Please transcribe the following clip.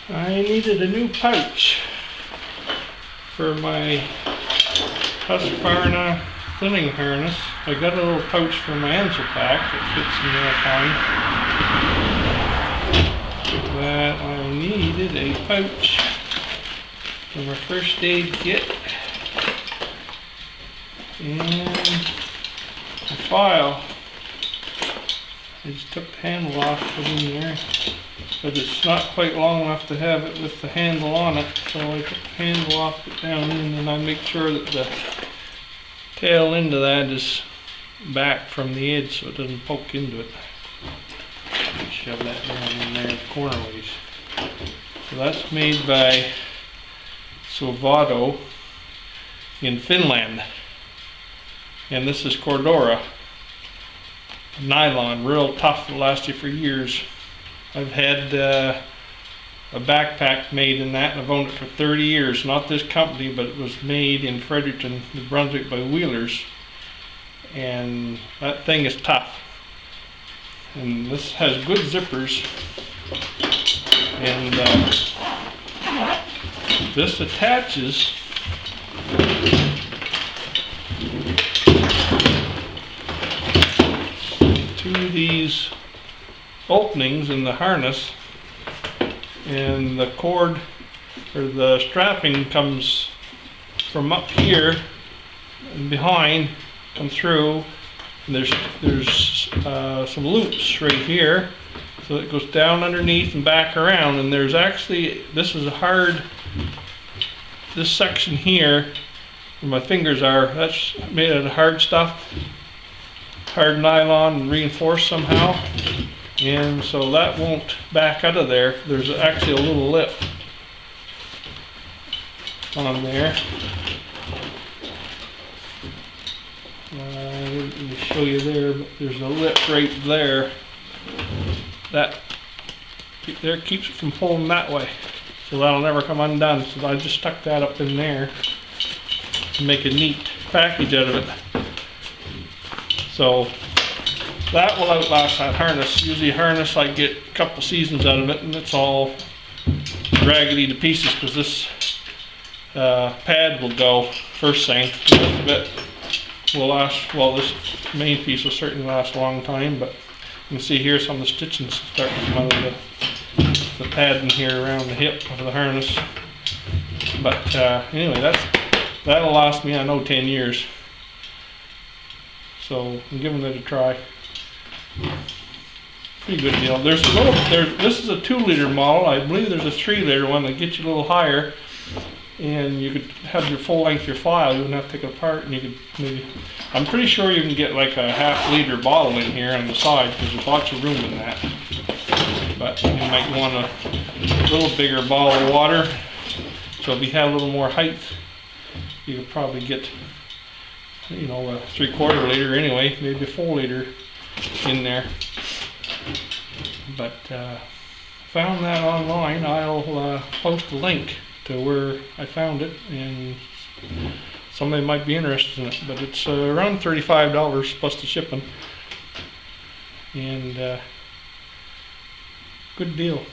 I needed a new pouch for my Husqvarna thinning harness. I got a little pouch for my Ansel pack that fits in there fine. But I needed a pouch for my first aid kit and a file. I just took the handle off, put it in there, but it's not quite long enough to have it with the handle on it, so I took the handle off, put it down in, and I make sure that the tail end of that is back from the edge so it doesn't poke into it. Shove that down in there cornerways. So that's made by Savotta in Finland, and this is Cordura Nylon, real tough, will last you for years. I've had a backpack made in that, and I've owned it for 30 years. Not this company, but it was made in Fredericton, New Brunswick by Wheelers, and that thing is tough. And this has good zippers, and this attaches to these openings in the harness, and the cord or the strapping comes from up here and behind, come through, and there's some loops right here, so it goes down underneath and back around. And there's actually, this is a hard, this section here where my fingers are, that's made out of hard stuff, hard nylon and reinforced somehow, and so that won't back out of there. There's actually a little lip on there. I didn't show you there, but there's a lip right there that there keeps it from pulling that way, so that'll never come undone. So I just stuck that up in there to make a neat package out of it. So that will outlast that harness. Usually harness, I get a couple seasons out of it, and it's all raggedy to pieces because this pad will go first thing. The rest of it will last, well, this main piece will certainly last a long time, but you can see here some of the stitching starting to come out of the padding here around the hip of the harness. But anyway, that'll last me, I know, 10 years. So I'm giving it a try. Pretty good deal. This is a 2-liter model. I believe there's a 3-liter one that gets you a little higher, and you could have your full length your file. You wouldn't have to take it apart, and you could maybe, I'm pretty sure you can get like a half-liter bottle in here on the side because there's lots of room in that. But you might want a little bigger bottle of water. So if you have a little more height, you could probably get, you know, a 3/4 liter anyway, maybe a full liter in there. But found that online. I'll post a link to where I found it, and somebody might be interested in it. But it's around $35 plus the shipping, and good deal.